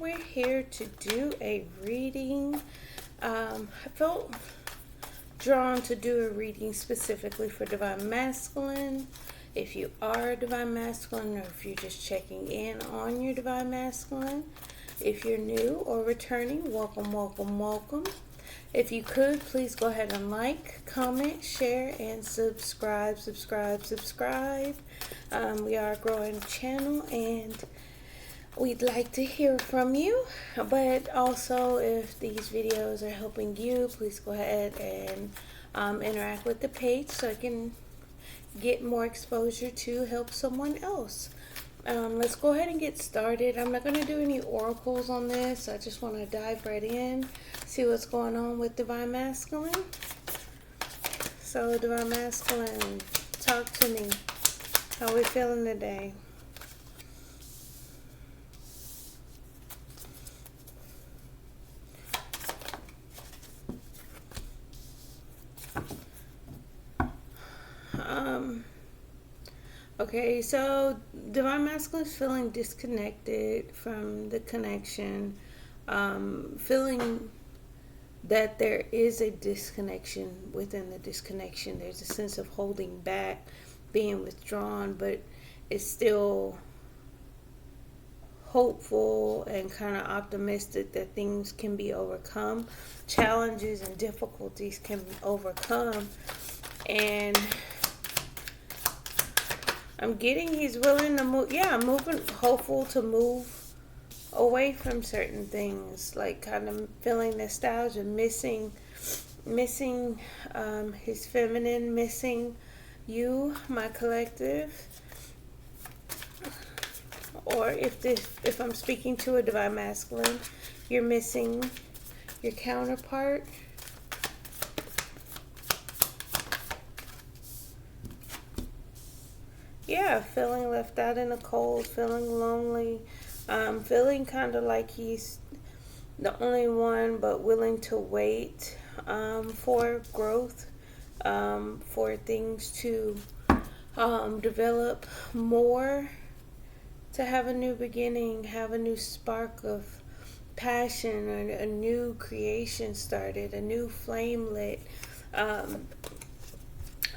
we're here to do a reading. I felt drawn to do a reading specifically for Divine Masculine. If you are a Divine Masculine, or if you're just checking in on your Divine Masculine. If you're new or returning, welcome, welcome, welcome. If you could, please go ahead and like, comment, share, and subscribe. We are a growing channel, and we'd like to hear from you. But also, if these videos are helping you, please go ahead and interact with the page so I can get more exposure to help someone else. Let's go ahead and get started. I'm not going to do any oracles on this. I just want to dive right in, see what's going on with Divine Masculine. So, Divine Masculine, talk to me. How are we feeling today? Okay, so Divine Masculine is feeling disconnected from the connection, feeling that there is a disconnection within the disconnection. There's a sense of holding back, being withdrawn, but it's still hopeful and kind of optimistic that things can be overcome. Challenges and difficulties can be overcome. And I'm getting he's willing to move. Yeah, moving, hopeful to move away from certain things, like kind of feeling nostalgia, missing his feminine, missing you, my collective. Or if I'm speaking to a Divine Masculine, you're missing your counterpart. Yeah, feeling left out in the cold, feeling lonely, feeling kind of like he's the only one, but willing to wait for growth, for things to develop more, to have a new beginning, have a new spark of passion, or a new creation started, a new flame lit.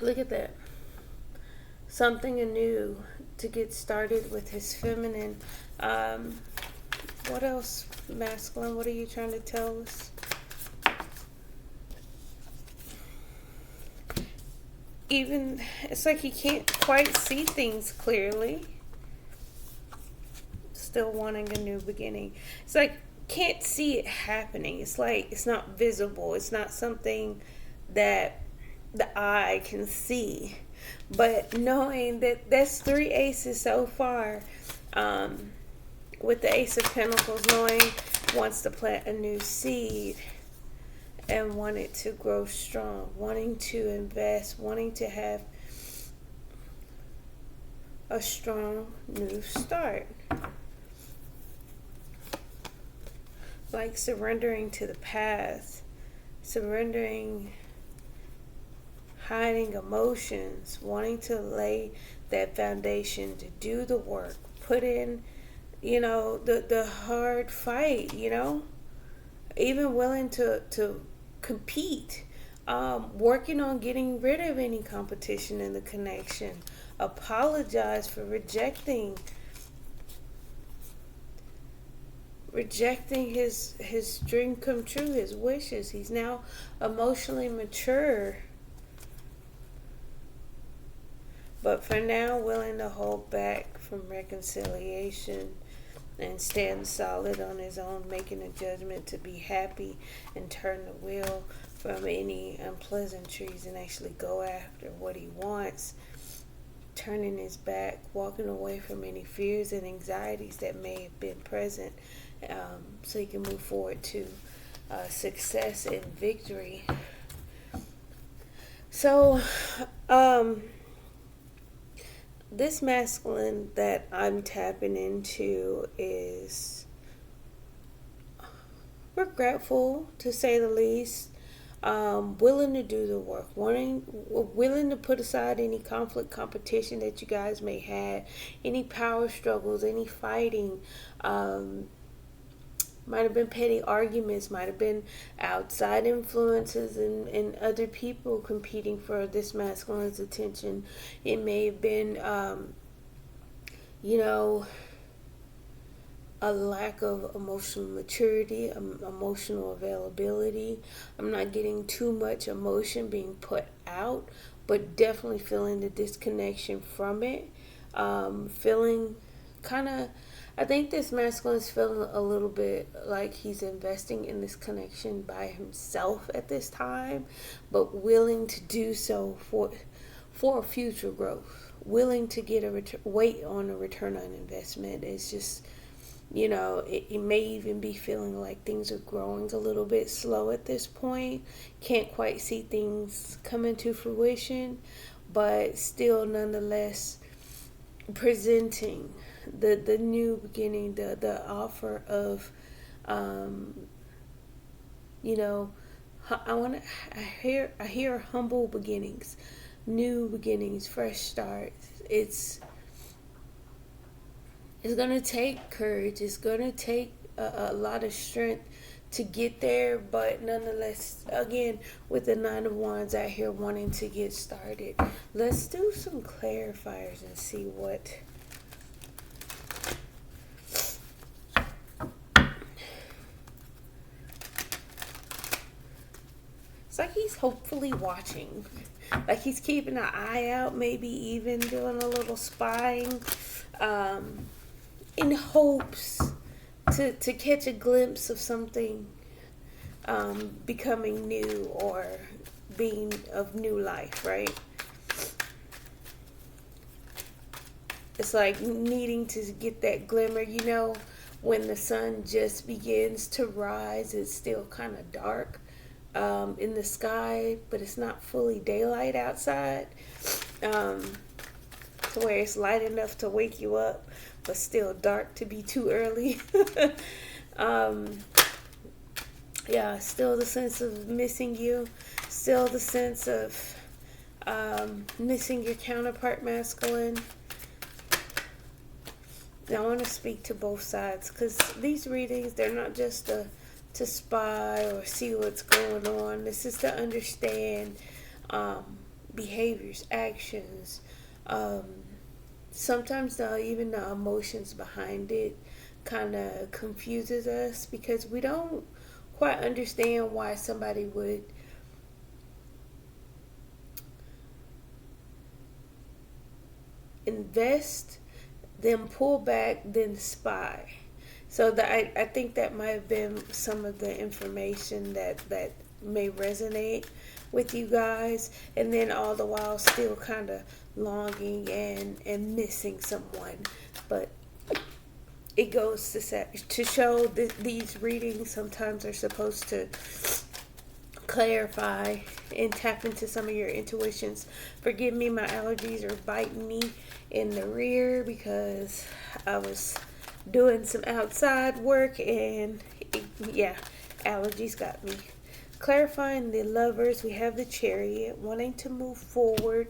Look at that. Something anew to get started with his feminine. What else, masculine? What are you trying to tell us? Even, it's like he can't quite see things clearly. Still wanting a new beginning. It's like, can't see it happening. It's like, it's not visible. It's not something that the eye can see. But knowing that that's 3 aces so far, with the Ace of Pentacles, knowing wants to plant a new seed and want it to grow strong, wanting to invest, wanting to have a strong new start. Like surrendering to the past, surrendering, hiding emotions, wanting to lay that foundation, to do the work, put in, the hard fight, even willing to compete, working on getting rid of any competition in the connection, apologize for rejecting his dream come true, his wishes. He's now emotionally mature. But for now, willing to hold back from reconciliation and stand solid on his own, making a judgment to be happy and turn the wheel from any unpleasantries and actually go after what he wants, turning his back, walking away from any fears and anxieties that may have been present, so he can move forward to success and victory. So, this masculine that I'm tapping into is regretful, to say the least, willing to do the work, willing to put aside any conflict, competition that you guys may have, any power struggles, any fighting, Might have been petty arguments, might have been outside influences and other people competing for this masculine's attention. It may have been, you know, a lack of emotional maturity, emotional availability. I'm not getting too much emotion being put out, but definitely feeling the disconnection from it. Feeling kind of, I think this masculine is feeling a little bit like he's investing in this connection by himself at this time, but willing to do so for future growth. Willing to get wait on a return on investment. It's just, you know, it may even be feeling like things are growing a little bit slow at this point. Can't quite see things coming to fruition, but still nonetheless presenting the new beginning, the offer of, you know, I hear humble beginnings, new beginnings, fresh starts. It's going to take courage. It's going to take a lot of strength to get there, but nonetheless, again, with the Nine of Wands out here wanting to get started, let's do some clarifiers and see what it's like. He's hopefully watching, like he's keeping an eye out, maybe even doing a little spying, in hopes to catch a glimpse of something becoming new or being of new life, right? It's like needing to get that glimmer, you know, when the sun just begins to rise, it's still kind of dark in the sky, but it's not fully daylight outside, to where it's light enough to wake you up, but still dark to be too early. Yeah, still the sense of missing you, still the sense of missing your counterpart masculine. Now, I want to speak to both sides, because these readings, they're not just to spy or see what's going on. This is to understand behaviors, actions, sometimes even the emotions behind it kind of confuses us, because we don't quite understand why somebody would invest, then pull back, then spy. So I think that might have been some of the information that may resonate with you guys, and then all the while still kind of longing and missing someone. But it goes to show that these readings sometimes are supposed to clarify and tap into some of your intuitions. Forgive me, my allergies are biting me in the rear because I was doing some outside work, and allergies got me. Clarifying the Lovers, we have the Chariot, wanting to move forward.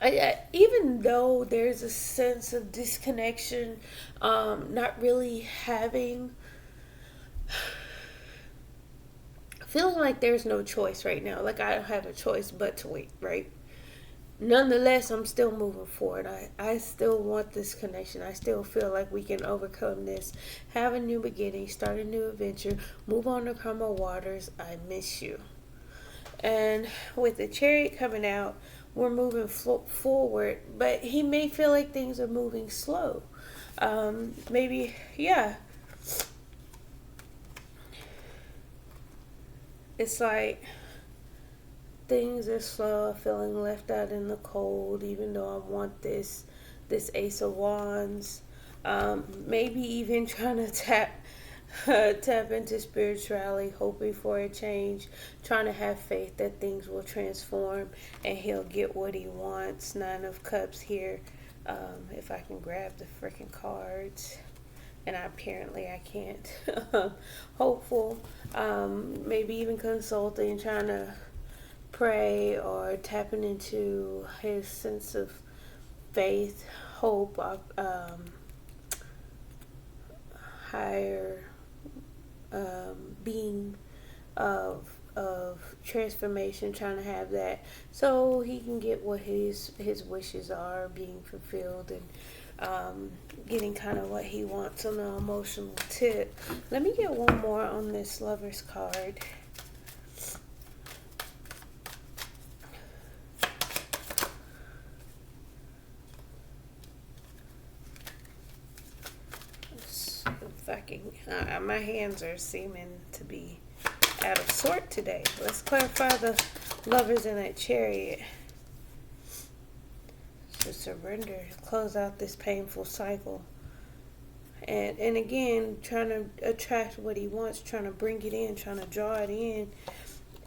Even though there's a sense of disconnection, not really having, feeling like there's no choice right now. Like I don't have a choice but to wait, right? Nonetheless, I'm still moving forward. I still want this connection. I still feel like we can overcome this, have a new beginning, start a new adventure, move on to calmer waters. I miss you. And with the Chariot coming out, we're moving forward, but he may feel like things are moving slow. Maybe, yeah. It's like things are slow, feeling left out in the cold, even though I want this Ace of Wands. Maybe even trying to tap into spirituality, hoping for a change, trying to have faith that things will transform and he'll get what he wants. Nine of Cups here. If I can grab the freaking cards. And apparently I can't. Hopeful. Maybe even consulting, trying to pray or tapping into his sense of faith, hope, higher being of transformation, trying to have that so he can get what his wishes are being fulfilled, and getting kind of what he wants on the emotional tip. Let me get one more on this Lover's card. If I can, my hands are seeming to be out of sort today. Let's clarify the Lovers in that Chariot. To surrender, close out this painful cycle. And again, trying to attract what he wants, trying to bring it in, trying to draw it in,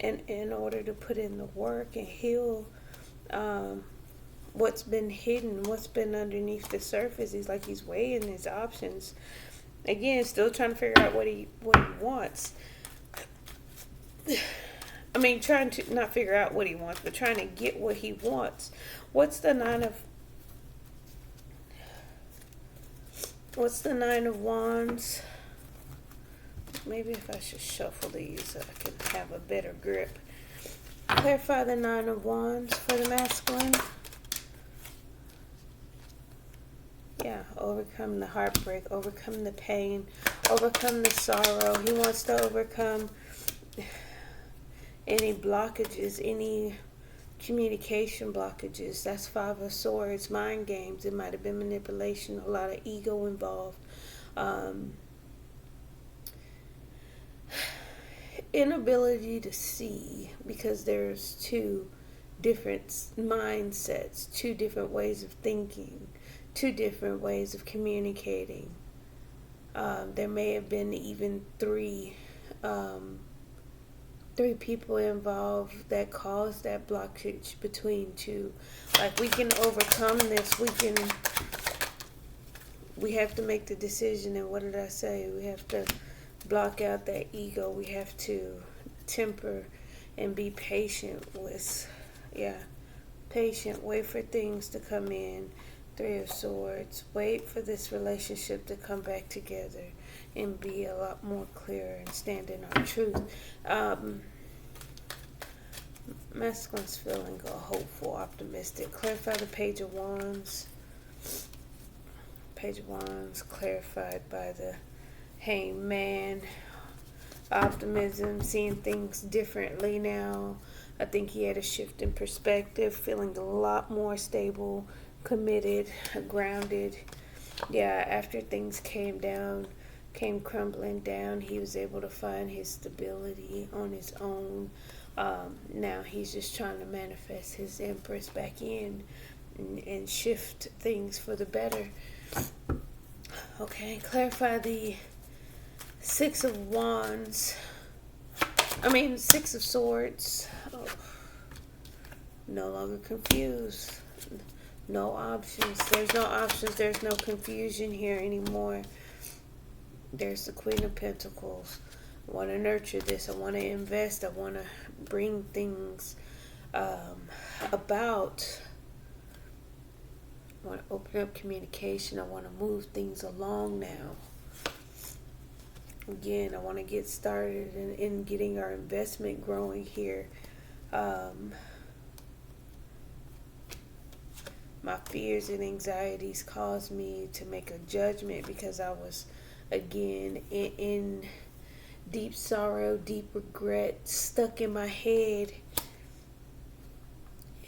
and in order to put in the work and heal what's been hidden, what's been underneath the surface. He's weighing his options. Again, still trying to figure out what he wants. I mean, trying to not figure out what he wants, but trying to get what he wants. What's the Nine of Wands? Maybe if I should shuffle these so I can have a better grip. Clarify the Nine of Wands for the masculine. Yeah, overcome the heartbreak, overcome the pain, overcome the sorrow. He wants to overcome any blockages, any communication blockages. That's Five of Swords, mind games. It might have been manipulation, a lot of ego involved. Inability to see, because there's two different mindsets, two different ways of thinking, two different ways of communicating. There may have been even three people involved that caused that blockage between two. Like, we can overcome this. We have to make the decision. And what did I say? We have to block out that ego. We have to temper and be patient with, patient. Wait for things to come in. Three of Swords. Wait for this relationship to come back together and be a lot more clear and stand in our truth. Masculine's feeling hopeful, optimistic. Clarify the Page of Wands. Page of Wands clarified by the Hangman. Optimism, seeing things differently now. I think he had a shift in perspective, feeling a lot more stable, committed, grounded. Yeah, after things came crumbling down, he was able to find his stability on his own. Now he's just trying to manifest his Empress back in and shift things for the better. Okay, clarify the Six of Swords. Oh. No longer confused. No options. There's no options. There's no confusion here anymore. There's the Queen of Pentacles. I want to nurture this. I want to invest. I want to bring things about. I want to open up communication. I want to move things along now. Again, I want to get started in getting our investment growing here. My fears and anxieties caused me to make a judgment because I was, again, in deep sorrow, deep regret, stuck in my head,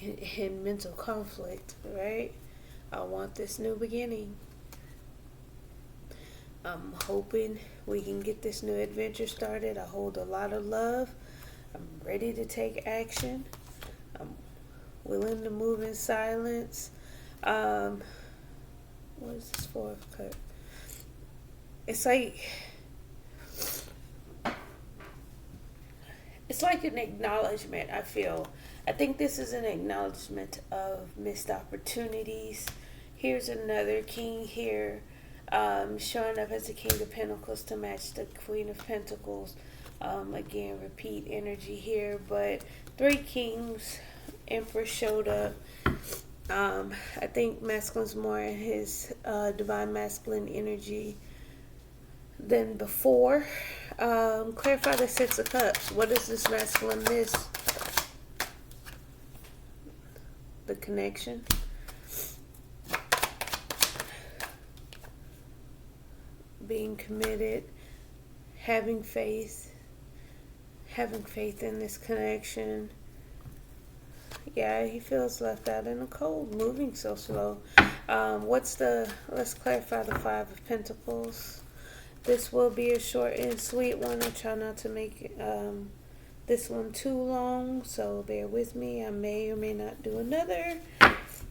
in mental conflict, right? I want this new beginning. I'm hoping we can get this new adventure started. I hold a lot of love. I'm ready to take action. I'm willing to move in silence. What is this Four of Cups? It's like an acknowledgement, I feel. I think this is an acknowledgement of missed opportunities. Here's another king here, showing up as the King of Pentacles to match the Queen of Pentacles. Again, repeat energy here, but three kings. Emperor showed up. I think masculine's more in his divine masculine energy. than before. Clarify the Six of Cups. What is this masculine miss? The connection. Being committed. Having faith in this connection. Yeah, he feels left out in the cold, moving so slow. Let's clarify the Five of Pentacles. This will be a short and sweet one. I try not to make this one too long, so bear with me. I may or may not do another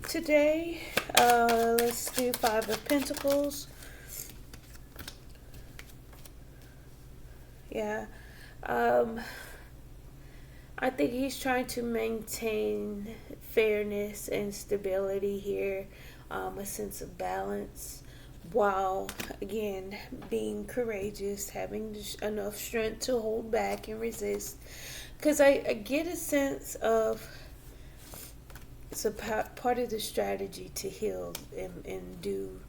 today. Let's do Five of Pentacles. Yeah. I think he's trying to maintain fairness and stability here, a sense of balance, while, again, being courageous, having enough strength to hold back and resist. Because I get a sense of it's a part of the strategy to heal and do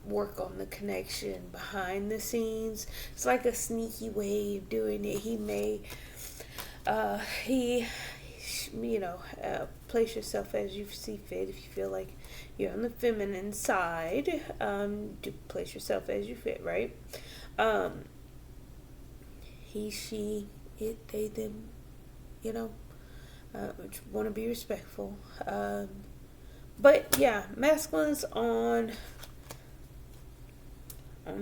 work on the connection behind the scenes. It's like a sneaky way of doing it. He may place yourself as you see fit. If you feel like you're on the feminine side, do place yourself as you fit, right? He, she, it, they, them, want to be respectful. But yeah, masculine's on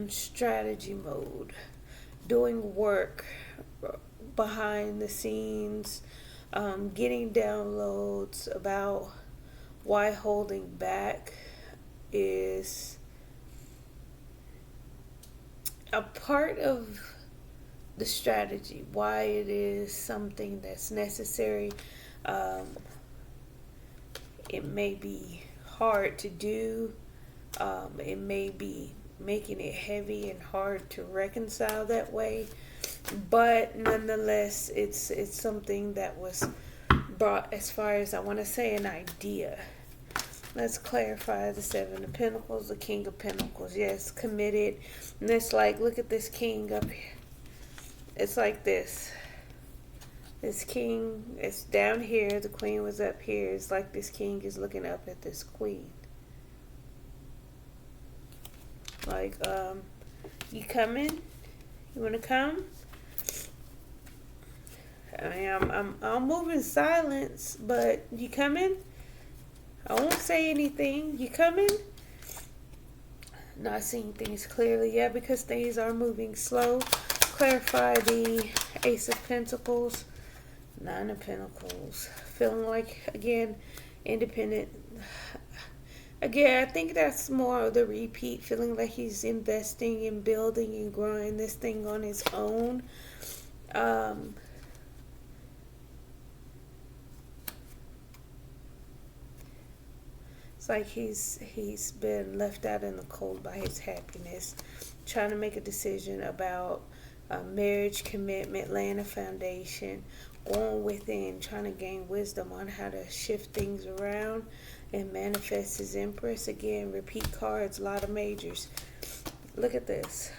strategy mode, doing work behind the scenes, getting downloads about why holding back is a part of the strategy, why it is something that's necessary. It may be hard to do. It may be making it heavy and hard to reconcile that way, but nonetheless, it's something that was brought, as far as I want to say, an idea. Let's clarify the Seven of Pentacles, the King of Pentacles. Yes, committed. And it's like, look at this king up here. It's like this. This king is down here. The queen was up here. It's like this king is looking up at this queen. Like, you coming? You want to come? I mean, I'll move in silence, but you coming? I won't say anything. You coming? Not seeing things clearly yet because things are moving slow. Clarify the Ace of Pentacles, Nine of Pentacles. Feeling like, again, independent. Again, I think that's more of the repeat, feeling like he's investing in building and growing this thing on his own. It's like he's been left out in the cold by his happiness, trying to make a decision about marriage, commitment, laying a foundation, going within, trying to gain wisdom on how to shift things around and manifest his Empress. Again, repeat cards, a lot of majors. Look at this.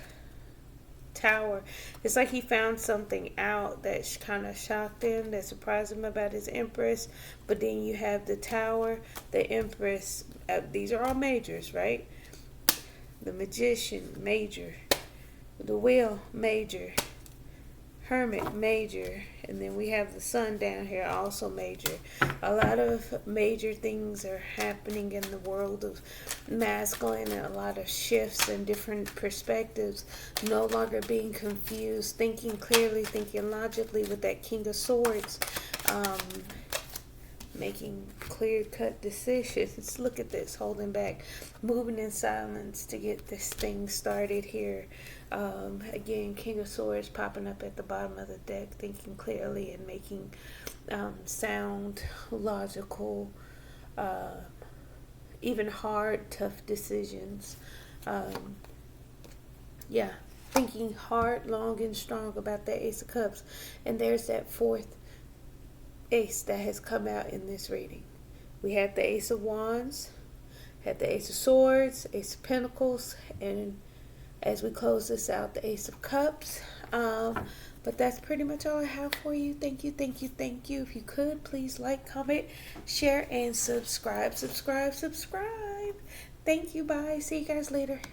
Tower. It's like he found something out that kind of shocked him, that surprised him about his Empress. But then you have the Tower, the Empress. These are all majors, right? The Magician, major. The Wheel, major. Hermit, major. And then we have the Sun down here, also major. A lot of major things are happening in the world of masculine, and a lot of shifts and different perspectives. No longer being confused, thinking clearly, thinking logically with that King of Swords. Making clear-cut decisions. Look at this, holding back, moving in silence to get this thing started here. Again, King of Swords popping up at the bottom of the deck, thinking clearly and making sound, logical, even hard, tough decisions. Yeah, thinking hard, long, and strong about that Ace of Cups. And there's that fourth ace that has come out in this reading. We had the Ace of Wands, had the Ace of Swords, Ace of Pentacles, and as we close this out, the Ace of Cups. But that's pretty much all I have for you. Thank you, thank you, thank you. If you could, please like, comment, share, and subscribe. Thank you. Bye. See you guys later.